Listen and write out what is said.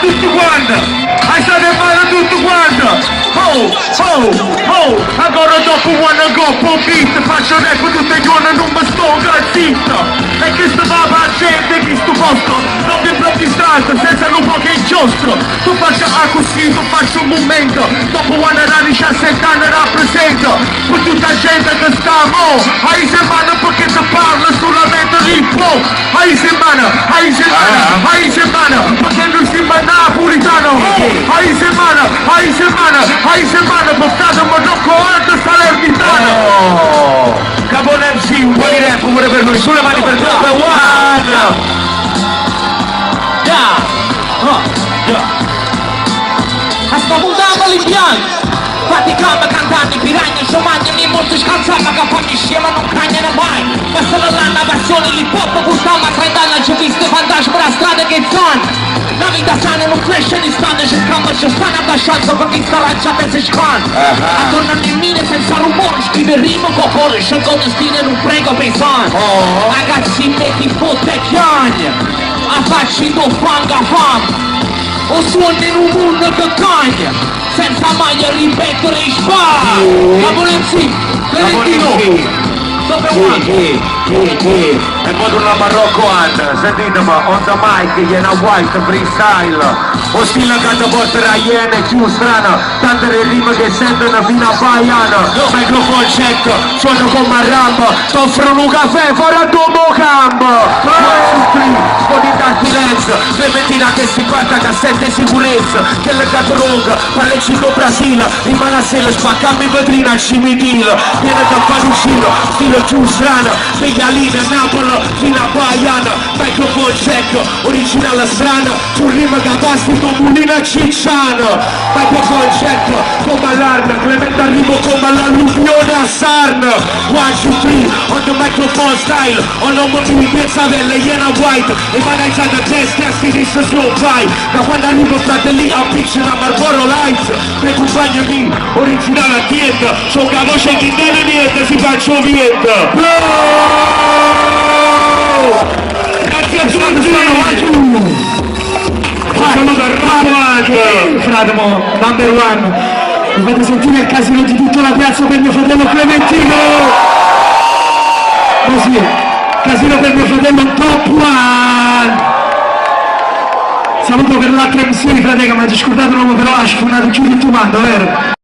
tutti quanti, alzate le mani tutti quanti. Ancora dopo one go, po' beat, faccio rap tutti i giorni, non mi sto zitto. E che sto va a gente, che sto posto, non mi proprio distratto, senza un po' che inchiostro. Tu faccio così, tu faccio un momento, dopo one da 17 anni rappresento, per tutta gente che stiamo, hai semana perché ti parlo solamente di po', hai semana, perché non si va napolitano, hai semana, portato un Marocco alto salernitano. Capone MC, un po' di rap pure per noi, sulle mani per Top One. Ascoltando l'impianto, faticando, cantando, piranha, insomma, mi molto scansata, che fanno scema, non cagnano mai. Ma sono la versione l'hip hop, gustava 30 anni, ci ho visto fantasmi per la strada che zanno. La vita sana non cresce di strada, ci scambia, ci stanno da chance per chi sta lanciata e si scanna. Attorno a mine senza rumore, scrive rimo, cocore, scelgo di stile, non prego pensare. Ragazzi, metti fotte chiagna, a facci do fanga fam. O suono in un mondo che cagna, senza mai ripetere i spari. Caponenzi, Valentino, Top One. E poi una Marocco One, sentitemi, on the mic, Iena White, freestyle. O stile che ti porterà Iene più strana, tante le rime che sentono fino a Baiana. Microphone check, suono come a rampa, t'offrono un caffè fuori a tuo campo. Sponita silenzio, le mentira che si guarda che sente sicurezza, che le catrunga, pallecito Brasile, rimane a sera, spaccami vetrina al cimitino, viene da fare uscire, stile più strana, Megalina, Napoli, fino a Baiana, microphone check, originale strana, tu rima che basti con mulina cicciano, microphone check, come allarme, Clemente arrivo come l'alluvione a Sarno, 1, 2, 3, on the microphone style, on the motivi piazzavelle, Iena White, e maneggiata destra, a sinistra slow fly, da quando arrivo fratelli a pitch da Marlboro Lights, accompagnami, originale a dieta, c'ho una voce che non è niente, si faccio vieta. Grazie a tutti! Saluto a Rabat! Fratemo, number one! Mi fate sentire il casino di tutta la piazza per mio fratello Clementino! Così, casino per mio fratello Top One! Saluto per l'altra emissione, fratello, ma ti scordato l'uomo però ha sfumato giù di tuo mando, vero?